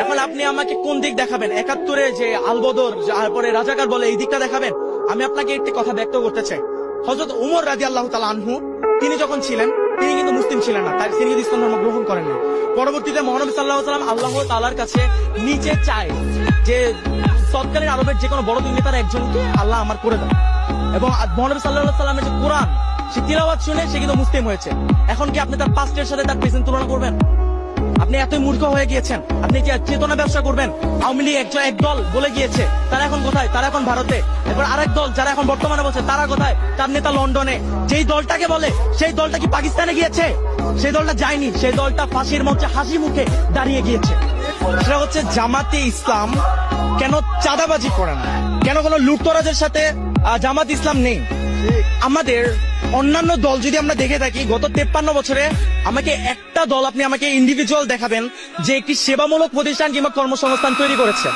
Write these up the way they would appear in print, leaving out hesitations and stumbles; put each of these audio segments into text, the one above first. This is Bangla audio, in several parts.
এখন আপনি আমাকে কোন দিক দেখাবেন? 71-এ যে আলবদর, তারপরে রাজাকার বলে, এই দিকটা দেখাবেন? আমি আপনাকে একটি কথা ব্যক্ত করতে চাই। হযরত উমর রাদিয়াল্লাহু তাআলা আনহু তিনি যখন ছিলেন, তিনি কিন্তু মুসলিম ছিলেন না, তিনি কিন্তু ইসলাম ধর্ম গ্রহণ করেন না। পরবর্তীতে মহানবী সাল্লাল্লাহু আলাইহি ওয়াসাল্লাম আল্লাহ তাআলার কাছে নিচে চায় যে তৎকালীন আরবের যে কোনো বড় দুই নেতার একজনকে আল্লাহ আমার করে দেন, এবং মহানবী সাল্লাল্লাহু আলাইহি ওয়াসাল্লামের যে কোরআন সে তিলাওয়াত শুনে সে কিন্তু মুসলিম হয়েছে। এখন কি আপনি তার পাস্টের সাথে তার প্রেজেন্ট তুলনা করবেন? আপনি এতই মূর্খ হয়ে গিয়েছেন। আপনি কি চেতনা ব্যবসা করবেন? আওয়ামী লীগ এক দল বলে গিয়েছে, তারা এখন কোথায়? তারা এখন ভারতে। এবার আরেক দল যারা এখন বর্তমানে বলছে তারা কোথায়? তার নেতা লন্ডনে। যেই দলটাকে বলে সেই দলটা কি পাকিস্তানে গিয়েছে? সেই দলটা যায়নি, সেই দলটা ফাঁসির মঞ্চে হাসি মুখে দাঁড়িয়ে গিয়েছে। সেটা হচ্ছে জামাতে ইসলাম কেন চাঁদাবাজি করে না, কেন কোনো লুটতরাজের সাথে জামাত ইসলাম নেই। আমাদের অন্যান্য দল যদি আমরা দেখে থাকি, গত 53 বছরে আমাকে একটা দল আপনি আমাকে ইন্ডিভিজুয়াল দেখাবেন যে একটি সেবামূলক প্রতিষ্ঠান কিংবা কর্মসংস্থান তৈরি করেছে?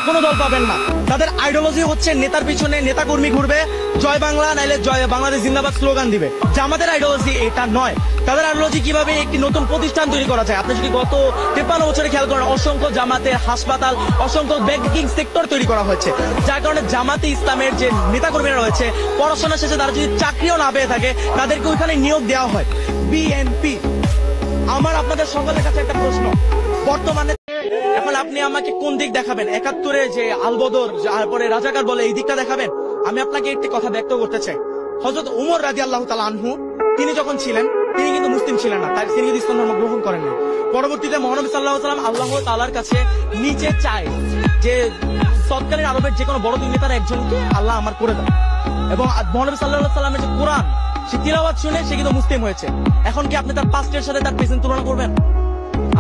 কোন দল পাবেন না। তাদের আইডিওলজি হচ্ছে নেতার পিছনে নেতা কর্মী ঘুরবে, জয় বাংলা নাইলে জয় বাংলাদেশ জিন্দাবাদ স্লোগান দিবে। জামাতের আইডিওলজি এটা নয়। তাদের আইডিওলজি কিভাবে একটি নতুন প্রতিষ্ঠান তৈরি করা যায়। আপনি যদি গত 53 বছরে খেয়াল করেন, অসংখ্য জামাতের হাসপাতাল, অসংখ্য ব্যাংকিং সেক্টর তৈরি করা হয়েছে, যার কারণে জামাতে ইসলামের যে নেতা কর্মীরা রয়েছে পড়াশোনা শেষে তারা যদি চাকরিও না পেয়ে থাকে তাদেরকে ওইখানে নিয়োগ দেওয়া হয়। বিএনপি, আমার আপনাদের সকলের কাছে একটা প্রশ্ন, বর্তমানে এখন আপনি আমাকে কোন দিক দেখাবেন? 71-এ যে আলবদর, তারপরে রাজাকার বলে, এই দিকটা দেখাবেন? আমি আপনাকে একটি কথা ব্যক্ত করতে চাই। হযরত উমর রাদিয়াল্লাহু তাআলা আনহু তিনি যখন ছিলেন, তিনি কিন্তু মুসলিম ছিলেন না, তিনি কিন্তু ইসলাম ধর্ম গ্রহণ করেন না। পরবর্তীতে মহানবী সাল্লাল্লাহু আলাইহি ওয়াসাল্লাম আল্লাহ তাআলার কাছে নিচে চায় যে তৎকালীন আরবের যে কোনো বড় দুই নেতার একজনকে আল্লাহ আমার করে দেন, এবং মহানবী সাল্লাল্লাহু আলাইহি ওয়াসাল্লামের যে কোরআন সে তিলাওয়াত শুনে সে কিন্তু মুসলিম হয়েছে। এখন কি আপনি তার পাস্টের সাথে তার প্রেজেন্ট তুলনা করবেন?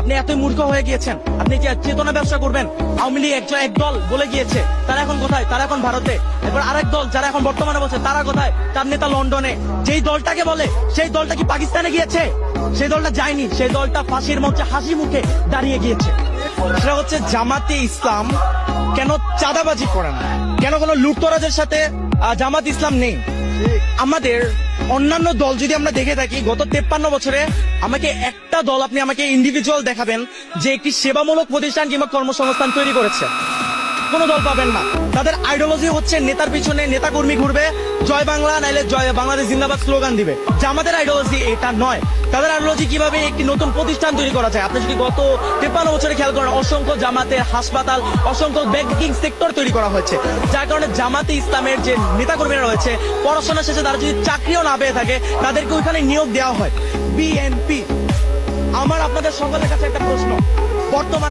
আপনি এতই মূর্খ হয়ে গিয়েছেন। আপনি কি চেতনা ব্যবসা করবেন? আওয়ামী লীগ এক দল বলে গিয়েছে, তারা এখন কোথায়? তারা এখন ভারতে। এবার আরেক দল যারা এখন বর্তমানে বলছে তারা কোথায়? তার নেতা লন্ডনে। যেই দলটাকে বলে সেই দলটা কি পাকিস্তানে গিয়েছে? সেই দলটা যায়নি, সেই দলটা ফাঁসির মঞ্চে হাসি মুখে দাঁড়িয়ে গিয়েছে। সেটা হচ্ছে জামাতে ইসলাম কেন চাঁদাবাজি করে না, কেন কোনো লুটতরাজের সাথে জামাত ইসলাম নেই। আমাদের অন্যান্য দল যদি আমরা দেখে থাকি, গত 53 বছরে আমাকে একটা দল আপনি আমাকে ইন্ডিভিজুয়াল দেখাবেন যে একটি সেবামূলক প্রতিষ্ঠান কিংবা কর্মসংস্থান তৈরি করেছে? কোন দল পাবেন না। তাদের আইডিওলজি হচ্ছে নেতার পিছনে নেতা কর্মী ঘুরবে, জয় বাংলা নাইলে জয় বাংলাদেশ জিন্দাবাদ স্লোগান দিবে। জামাতের আইডিওলজি এটা নয়। তাদের আইডিওলজি কিভাবে একটি নতুন প্রতিষ্ঠান তৈরি করা যায়। আপনি যদি গত 53 বছরে খেয়াল করেন, অসংখ্য জামাতের হাসপাতাল, অসংখ্য ব্যাংকিং সেক্টর তৈরি করা হয়েছে, যার কারণে জামাতে ইসলামের যে নেতা কর্মীরা রয়েছে পড়াশোনা শেষে তারা যদি চাকরিও না পেয়ে থাকে তাদেরকে ওইখানে নিয়োগ দেওয়া হয়। বিএনপি, আমার আপনাদের সকলের কাছে একটা প্রশ্ন, বর্তমানে